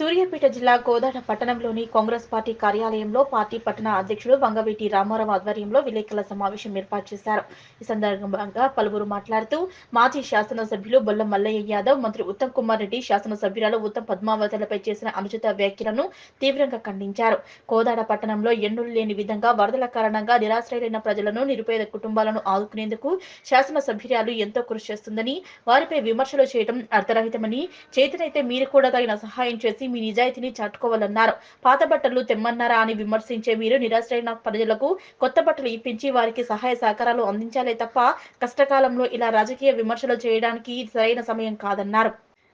సూర్యాపేట జిల్లా కోదాడ పట్టణంలోని కాంగ్రెస్ పార్టీ కార్యాలయంలో పార్టీ పట్టణ అధ్యక్షుడు వంగవీటి రామారావు ఆధ్వర్యంలో విలేకరుల సమావేశం ఏర్పాటు చేశారు. ఈ సందర్భంగా పలువురు మాట్లాడుతూ మాజీ శాసనసభ్యులు బొల్ల మల్లయ్య యాదవ్, మంత్రి ఉత్తమ్ కుమార్ రెడ్డి, శాసనసభ్యురాలు ఉత్తమ్ పద్మావతులపై చేసిన అనుచిత వ్యాఖ్యలను తీవ్రంగా ఖండించారు. కోదాడ పట్టణంలో ఎన్నులు లేని విధంగా వరదల కారణంగా నిరాశ్రయులైన ప్రజలను, నిరుపేద కుటుంబాలను ఆదుకునేందుకు శాసనసభ్యురాలు ఎంతో కృషి చేస్తుందని, వారిపై విమర్శలు చేయడం అర్థరహితమని, చేతనైతే మీరు కూడా తగిన సహాయం చేసి మీ నిజాయితీని చాటుకోవాలన్నారు. పాత బట్టలు తెమ్మన్నారా అని విమర్శించే మీరు నిరాశ్రయైన ప్రజలకు కొత్త బట్టలు ఇప్పించి వారికి సహాయ సహకారాలు అందించాలే తప్ప కష్టకాలంలో ఇలా రాజకీయ విమర్శలు చేయడానికి సరైన సమయం కాదన్నారు.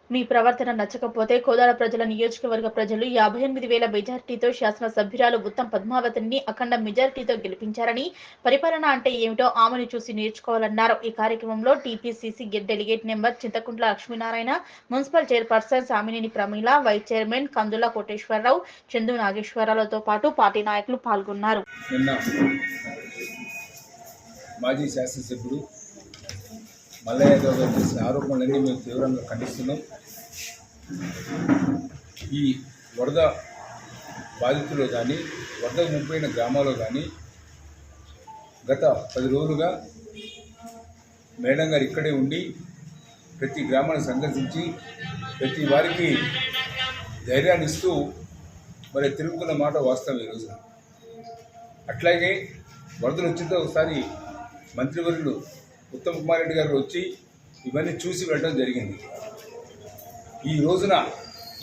మీ ప్రవర్తన నచ్చకపోతే కోదాడ ప్రజల నియోజకవర్గ ప్రజలు 58,000 మెజార్టీతో శాసనసభ్యురాలు ఉత్తమ్ పద్మావతిని అఖండ మెజార్టీతో గెలిపించారని, పరిపాలన అంటే ఏమిటో ఆమెను చూసి నేర్చుకోవాలన్నారు. ఈ కార్యక్రమంలో TPCC delegate number Chinthakuntla Lakshminarayana, municipal chairperson Samineni Pramila, vice chairman Kandula Koteswararao, Chandu నాగేశ్వరరావుతో పాటు పార్టీ నాయకులు పాల్గొన్నారు. మాజీ శాసనసభ్యుడు మల్లయ్య యాదవ్ గారు చేసిన ఆరోపణలన్నీ మేము తీవ్రంగా ఖండిస్తున్నాం. ఈ వరద బాధితులు కానీ, వరద ముప్పైన గ్రామాల్లో కానీ గత 10 రోజులుగా మేడం గారు ఇక్కడే ఉండి ప్రతి గ్రామాన్ని సందర్శించి ప్రతి వారికి ధైర్యాన్ని ఇస్తూ మరి తిరుగుతున్న మాట వాస్తవం ఈరోజు. అట్లాగే వరదలు వచ్చిన ఒకసారి మంత్రివర్యులు ఉత్తమ్ కుమార్ రెడ్డి గారు వచ్చి ఇవన్నీ చూసి వెళ్ళడం జరిగింది. ఈ రోజున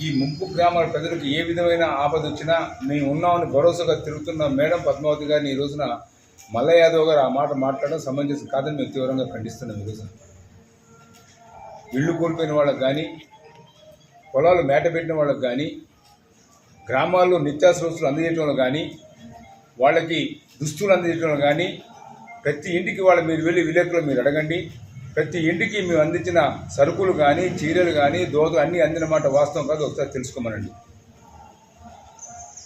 ఈ ముంపు గ్రామాల ప్రజలకు ఏ విధమైన ఆపద వచ్చినా మేము ఉన్నామని భరోసాగా తిరుగుతున్న మేడం పద్మావతి గారిని ఈ రోజున మల్లయ్య యాదవ్ గారు ఆ మాట మాట్లాడడం సమంజసం కాదని మేము తీవ్రంగా ఖండిస్తున్నాం. ఈ రోజున ఇళ్ళు కోల్పోయిన వాళ్ళకి కానీ, పొలాలు మేట పెట్టిన వాళ్ళకి కానీ, గ్రామాల్లో నిత్యావసర వస్తువులు అందజేయడంలో కానీ, వాళ్ళకి దుస్తులు అందజేయడంలో కానీ, ప్రతి ఇంటికి మీరు వెళ్ళి విలేకరులు మీరు అడగండి. ప్రతి ఇంటికి మేము అందించిన సరుకులు కానీ, చీరలు కానీ, దోతలు అన్నీ అందిన మాట వాస్తవం కాదు ఒకసారి తెలుసుకోమనండి.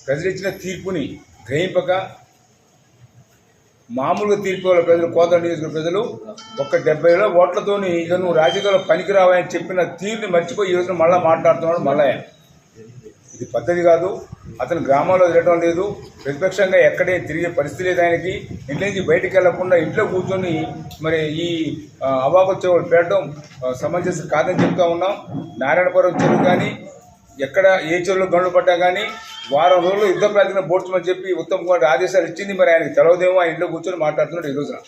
ప్రజలు ఇచ్చిన తీర్పుని గ్రహింపక మామూలుగా తీర్పు వాళ్ళ ప్రజలు, కోదాడ నియోజకవర్గ ప్రజలు 70 ఓట్లతోని ఇక నువ్వు రాజకీయాల్లో పనికిరావని చెప్పిన తీరుని మర్చిపోయి ఈ రోజున మళ్ళీ మాట్లాడుతున్నాడు మల్లయ్య. ఇది పద్ధతి కాదు. అతను గ్రామాల్లో తిరగడం లేదు, ప్రతిపక్షంగా ఎక్కడే తిరిగే పరిస్థితి లేదు ఆయనకి. ఇంట్లో నుంచి బయటికి వెళ్లకుండా ఇంట్లో కూర్చొని మరి ఈ అవాకొచ్చేవాళ్ళు పెట్టడం సమంజసం కాదని చెప్తా ఉన్నాం. నారాయణపురం చెరువు కానీ, ఎక్కడ ఏ చెరువులో గండ్లు పడ్డా కానీ వారం రోజులు యుద్ధ ప్రాతిన పోడ్చమని చెప్పి ఉత్తమ్ కుమార్ ఆదేశాలు ఇచ్చింది. మరి ఆయనకి తెలవదేమో, ఆయన ఇంట్లో కూర్చొని మాట్లాడుతున్నాడు. ఈ రోజున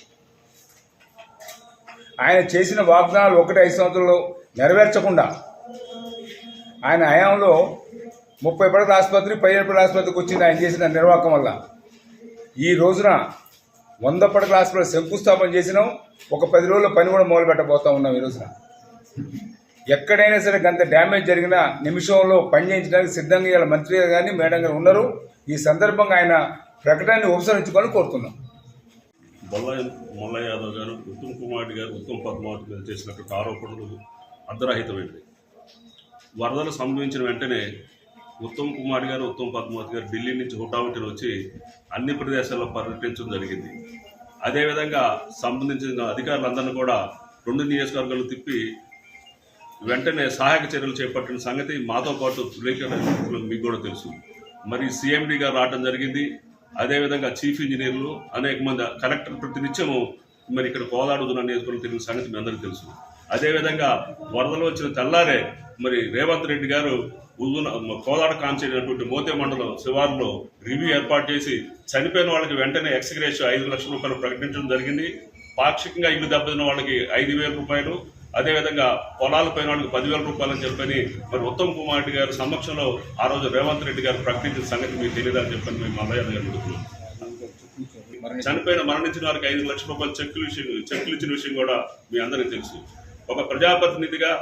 ఆయన చేసిన వాగ్దానాలు 1-5 సంవత్సరాలు నెరవేర్చకుండా ఆయన హయాంలో 30 పడకల ఆసుపత్రి, 15 పడకల ఆసుపత్రికి వచ్చింది ఆయన చేసిన నిర్వాహకం వల్ల. ఈ రోజున 100 పడకల ఆసుపత్రి శంకుస్థాపన చేసినాం. ఒక 10 రోజుల పని కూడా మొదలు పెట్టబోతా ఉన్నాం. ఈ రోజున ఎక్కడైనా సరే గంత డ్యామేజ్ జరిగిన నిమిషంలో పని చేయించడానికి సిద్ధంగా ఇవాళ మంత్రి గారు కానీ, మేడం గారు ఉన్నారు. ఈ సందర్భంగా ఆయన ప్రకటనని ఉపసంహరించుకోవాలని కోరుతున్నాం. మల్లయ్య యాదవ్ గారు, ఉత్తమ్ కుమార్ రెడ్డి గారు, ఉత్తమ్ పద్మావతి మీద చేసినటువంటి ఆరోపణలు అర్ధరహితమైనవి. వరదలు సంభవించిన వెంటనే ఉత్తమ్ కుమార్ గారు, ఉత్తమ్ పద్మావతి గారు ఢిల్లీ నుంచి హుటాహుటిన వచ్చి అన్ని ప్రదేశాల్లో పర్యటించడం జరిగింది. అదేవిధంగా సంబంధించిన అధికారులందరినీ కూడా 2 నియోజకవర్గాలు తిప్పి వెంటనే సహాయక చర్యలు చేపట్టిన సంగతి మాతో పాటు మీకు కూడా తెలుసు. మరి సిఎండి గారు రావడం జరిగింది. అదేవిధంగా చీఫ్ ఇంజనీర్లు, అనేక మంది కలెక్టర్ ప్రతినిత్యము మరి ఇక్కడ కోదాడుతున్న నియోజకవర్గం తిరిగిన సంగతి మీ అందరికీ తెలుసు. అదేవిధంగా వరదలు వచ్చిన తెల్లారే మరి రేవంత్ రెడ్డి గారు కోదాడ కాన్స్టిట్యూన్సీ మోతే మండలం శివారులో రివ్యూ ఏర్పాటు చేసి చనిపోయిన వాళ్ళకి వెంటనే ఎక్స్గ్రేషియో 5 లక్షల రూపాయలు ప్రకటించడం జరిగింది. పాక్షికంగా ఇల్లు దెబ్బతిన్న వాళ్ళకి 5,000 రూపాయలు, అదేవిధంగా పొలాలు పోయిన వాళ్ళకి 10,000 రూపాయలు అని చెప్పని మరి ఉత్తమ్ కుమార్ రెడ్డి గారి సమక్షంలో ఆ రోజు రేవంత్ రెడ్డి గారు ప్రకటించిన సంగతి మీకు తెలియదని చెప్పని మేము మల్లయ్య గారు అడుగుతున్నాం. మరణించిన వారికి 5 లక్షల రూపాయలు చెక్కులు ఇచ్చిన విషయం కూడా మీ అందరికీ తెలుసు. ఒక ప్రజాప్రతినిధిగా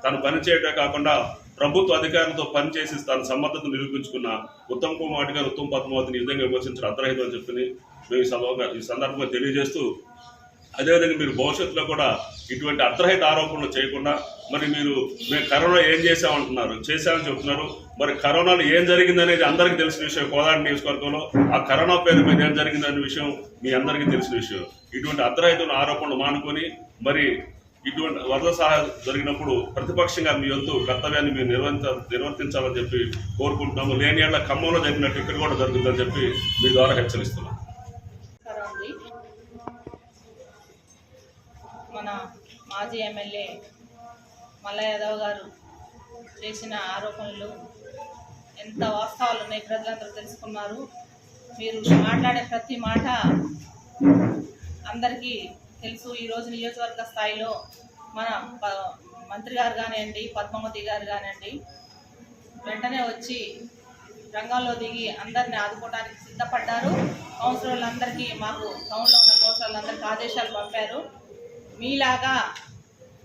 తను పనిచేయటమే కాకుండా ప్రభుత్వ అధికారులతో పనిచేసి తన సమర్థతను నిరూపించుకున్న ఉత్తమ్ కుమార్ రెడ్డి గారు, ఉత్తమ్ పద్మావతిని ఈ విధంగా విమర్శించడం అర్ధరహితం అని చెప్పి మేము ఈ సందర్భంగా తెలియజేస్తూ, అదేవిధంగా మీరు భవిష్యత్తులో కూడా ఇటువంటి అర్ధరహిత ఆరోపణలు చేయకుండా మరి మేము కరోనా ఏం చేశామని చెప్తున్నారు. మరి కరోనాలో ఏం జరిగిందనేది అందరికీ తెలిసిన విషయం. కోదాడ నియోజకవర్గంలో ఆ కరోనా పేరు మీద ఏం జరిగిందనే విషయం మీ అందరికీ తెలిసిన విషయం. ఇటువంటి అర్ధరహిత ఆరోపణలు మానుకొని మరి ఇటువంటి వరద సహాయం జరిగినప్పుడు ప్రతిపక్షంగా మీ వంతు కర్తవ్యాన్ని మీరు నిర్వర్తించాలని చెప్పి కోరుకుంటున్నాము. లేని ఏళ్ళ ఖమ్మంలో జరిగినట్టు ఇక్కడ కూడా జరుగుతుందని చెప్పి మీ ద్వారా హెచ్చరిస్తున్నాం. మన మాజీ ఎమ్మెల్యే మల్ల యాదవ్ గారు చేసిన ఆరోపణలు ఎంత వాస్తవాలు ఉన్నాయి ప్రజలందరూ తెలుసుకున్నారు. మీరు మాట్లాడే ప్రతి మాట అందరికీ తెలుసు. ఈరోజు నియోజకవర్గ స్థాయిలో మన మంత్రి గారు కానివ్వండి, పద్మావతి గారు కానివ్వండి, వెంటనే వచ్చి రంగంలో దిగి అందరిని ఆదుకోవడానికి సిద్ధపడ్డారు. కౌన్సిలర్లందరికీ, మాకు టౌన్లో ఉన్న కౌన్సిలర్లందరికీ ఆదేశాలు పంపారు. మీలాగా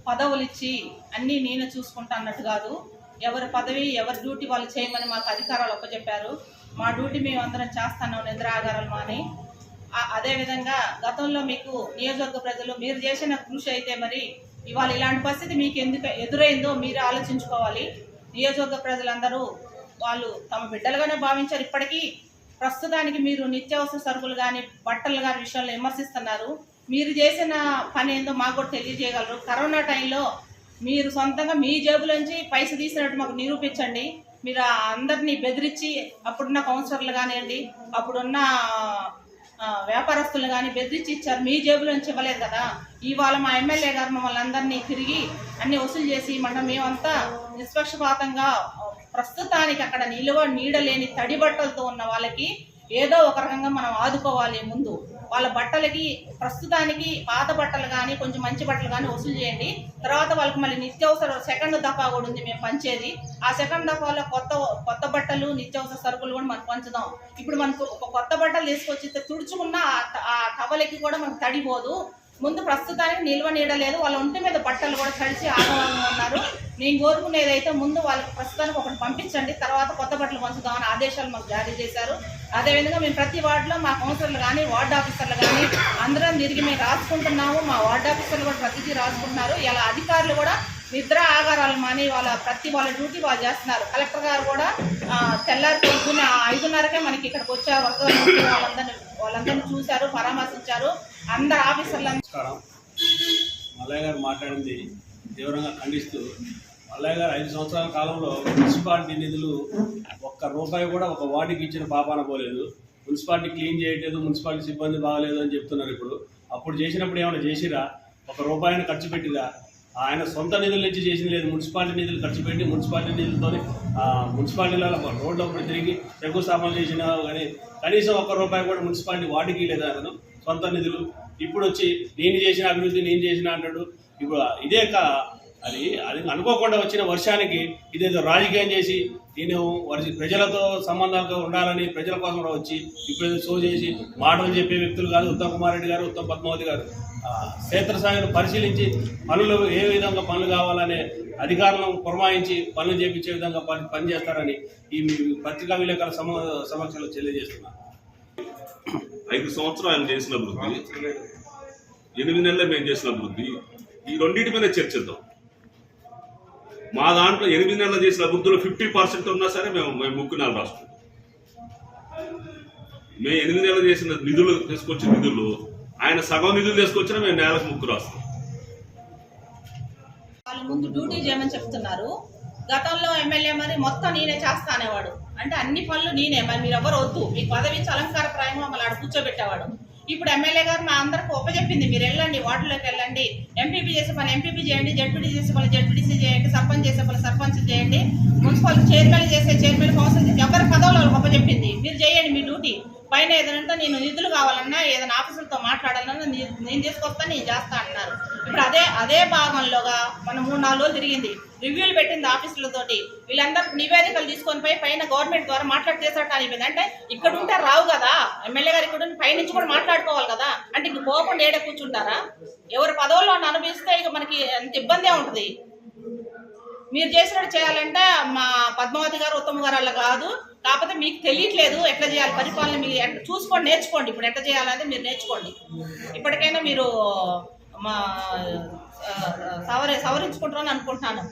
పదవులు ఇచ్చి అన్నీ నేను చూసుకుంటా అన్నట్టు కాదు. ఎవరి పదవి ఎవరి డ్యూటీ వాళ్ళు చేయమని మాకు అధికారాలు ఒప్పచెప్పారు. మా డ్యూటీ మేము అందరం చేస్తాను, నిద్ర ఆగారాలు మాని. అదేవిధంగా గతంలో మీకు నియోజకవర్గ ప్రజలు మీరు చేసిన కృషి అయితే మరి ఇవాళ ఇలాంటి పరిస్థితి మీకు ఎందుకు ఎదురైందో మీరు ఆలోచించుకోవాలి. నియోజకవర్గ ప్రజలందరూ వాళ్ళు తమ బిడ్డలుగానే భావించారు. ఇప్పటికీ ప్రస్తుతానికి మీరు నిత్యావసర సరుకులు కానీ బట్టలు కానీ విషయంలో విమర్శిస్తున్నారు. మీరు చేసిన పని ఏందో మాకు కూడా తెలియజేయగలరు. కరోనా టైంలో మీరు సొంతంగా మీ జేబులోంచి పైసలు తీసినట్టు మాకు నిరూపించండి. మీరు అందరినీ బెదిరించి అప్పుడున్న కౌన్సిలర్లు కానివ్వండి, అప్పుడున్న వ్యాపారస్తులు కానీ బెదిరించి ఇచ్చారు. మీ జేబులోంచి ఇవ్వలేదు కదా. ఇవాళ మా ఎమ్మెల్యే గారు మమ్మల్ని అందరినీ తిరిగి అన్ని వసూలు చేసి మేమంతా నిష్పక్షపాతంగా ప్రస్తుతానికి అక్కడ నీడలేని తడి బట్టలతో ఉన్న వాళ్ళకి ఏదో ఒక రకంగా మనం ఆదుకోవాలి. ముందు వాళ్ళ బట్టలకి ప్రస్తుతానికి పాత బట్టలు కానీ కొంచెం మంచి బట్టలు కానీ వసూలు చేయండి. తర్వాత వాళ్ళకి మళ్ళీ నిత్యావసర సెకండ్ దఫా కూడా ఉంది మేము పంచేది. ఆ సెకండ్ దఫాలో కొత్త బట్టలు నిత్యావసర సరుకులు కూడా మనం పంచుదాం. ఇప్పుడు మనకు ఒక కొత్త బట్టలు తీసుకొచ్చి తుడుచుకున్న ఆ టవలకి కూడా మనకు తడిపోదు. ముందు ప్రస్తుతానికి నిల్వ నీడలేదు. వాళ్ళ ఒంటి మీద బట్టలు కూడా తడిచి ఆగవాలంగా ఉన్నారు. నేను కోరుకునేది అయితే ముందు వాళ్ళకి ప్రస్తుతానికి ఒకటి పంపించండి, తర్వాత కొత్త బట్టలు పంచుదామని ఆదేశాలు మాకు జారీ చేశారు. అదేవిధంగా మేము ప్రతి వార్డులో మా కౌన్సిలర్లు కానీ వార్డు ఆఫీసర్లు కానీ అందరం తిరిగి మేము రాసుకుంటున్నాము. మా వార్డు ఆఫీసర్లు కూడా ప్రతిదీ రాసుకుంటున్నారు. ఇలా అధికారులు కూడా నిద్ర ఆగారాలు మాని వాళ్ళ డ్యూటీ వాళ్ళు చేస్తున్నారు. కలెక్టర్ గారు కూడా తెల్లారి పొద్దున్న 5:30కే మనకి ఇక్కడికి వచ్చారు. వాళ్ళందరినీ చూశారు, పరామర్శించారు. అందరు ఆఫీసర్లు. నమస్కారం. మల్లయ్య గారు మాట్లాడింది తీవ్రంగా ఖండిస్తూ, మల్లయ్య గారు 5 సంవత్సరాల కాలంలో మున్సిపాలిటీ నిధులు ఒక్క రూపాయి కూడా ఒక వార్డుకి ఇచ్చిన పాపాన పోలేదు. మున్సిపాలిటీ క్లీన్ చేయట్లేదు, మున్సిపాలిటీ సిబ్బంది బాగలేదు అని చెప్తున్నారు. అప్పుడు చేసినప్పుడు ఏమైనా చేసిరా? ఒక రూపాయిని ఖర్చు పెట్టిరా? ఆయన సొంత నిధుల నుంచి చేసిన లేదు. మున్సిపాలిటీ నిధులు ఖర్చు పెట్టి మున్సిపాలిటీ నిధులతో మున్సిపాలిటీలలో రోడ్లు ఒకటి తిరిగి శంకుస్థాపన చేసినా కానీ కనీసం ఒక్క రూపాయి కూడా మున్సిపాలిటీ వాటికి లేదా అతను సొంత నిధులు. ఇప్పుడు వచ్చి నేను చేసిన అభివృద్ధి నేను చేసిన అంటాడు. ఇప్పుడు ఇదే అది అనుకోకుండా వచ్చిన వర్షానికి ఇదేదో రాజకీయం చేసి నేను ప్రజలతో సంబంధాలతో ఉండాలని ప్రజల కోసం వచ్చి ఇప్పుడు షో చేసి మాటలు చెప్పే వ్యక్తులు కాదు. ఉత్తమ్ కుమార్ రెడ్డి గారు, ఉత్తమ్ పద్మావతి గారు క్షేత్రస్థాయిని పరిశీలించి పనులు ఏ విధంగా పనులు కావాలనే అధికారులను పురమాయించి పనులు చేపించే విధంగా పనిచేస్తారని ఈ పత్రికా విలేకరుల సమక్షంలో తెలియజేస్తున్నారు. 5 సంవత్సరాలు ఆయన చేసిన అభివృద్ధి, 8 నెలలు మేము చేసిన అభివృద్ధి, ఈ రెండింటి మీద చర్చిద్దాం. మా దాంట్లో 8 నెలలు చేసిన అభివృద్ధిలో 50% ఉన్నా సరే మేము ముక్కునాలు రాసుకుంటాం. మేము 8 నెలలు చేసిన నిధులు తీసుకొచ్చిన నిధులు ఆయన సగం నిధులు తీసుకొచ్చినా మేము నేలకు ముక్కు రాస్తాం. వాళ్ళు ముందు డ్యూటీ చేయమని చెప్తున్నారు. గతంలో ఎమ్మెల్యే మరి మొత్తం నేనే చేస్తా అనేవాడు. అంటే అన్ని పనులు నేనే, మరి మీరు ఎవరు వద్దు, మీకు పదవి అలంకారప్రాయంగా మమ్మల్ని ఆడ కూర్చోబెట్టేవాడు. ఇప్పుడు ఎమ్మెల్యే గారు మా అందరికి ఒప్పచెప్పింది, మీరు వెళ్ళండి, వార్డులోకి వెళ్ళండి, ఎంపీపీ చేసే పని ఎంపీపీ చేయండి, జడ్పీటీ చేసే పని జడ్పీటీసీ చేయండి, సర్పంచ్ చేసే పని సర్పంచ్ చేయండి, మున్సిపల్ చైర్మన్ చేసే చైర్మన్, కౌన్సిల్ చేసే ఎవరి పదవులు వాళ్ళకి ఒప్పచెప్పింది. మీరు చేయండి మీ డ్యూటీ. పైన ఏదంటే నేను నిధులు కావాలన్నా ఏదైనా ఆఫీసులతో మాట్లాడాలన్నా నేను తీసుకొస్తా, నేను చేస్తా అన్నారు. ఇప్పుడు అదే భాగంలోగా మనం 3-4 రోజులు తిరిగింది, రివ్యూలు పెట్టింది ఆఫీసులతోటి. వీళ్ళందరూ నివేదికలు తీసుకొని పోయి పైన గవర్నమెంట్ ద్వారా మాట్లాడి చేసేటట్టు అనిపోయింది. అంటే ఇక్కడ ఉంటే రావు కదా, ఎమ్మెల్యే గారు ఇక్కడ పైనుంచి కూడా మాట్లాడుకోవాలి కదా. అంటే ఇంక పోకుండా ఏడే కూర్చుంటారా? ఎవరి పదవుల్లో అనుభవిస్తే ఇక మనకి అంత ఇబ్బందే ఉంటుంది. మీరు చేసినట్టు చేయాలంటే మా పద్మావతి గారు, ఉత్తమ్ గారు అలా కాదు. కాకపోతే మీకు తెలియట్లేదు ఎట్లా చేయాలి పరిపాలన. మీరు చూసుకోండి, నేర్చుకోండి. ఇప్పుడు ఎట్లా చేయాలనేది మీరు నేర్చుకోండి. ఇప్పటికైనా మీరు మా సవరించుకుంటారని అనుకుంటున్నాను.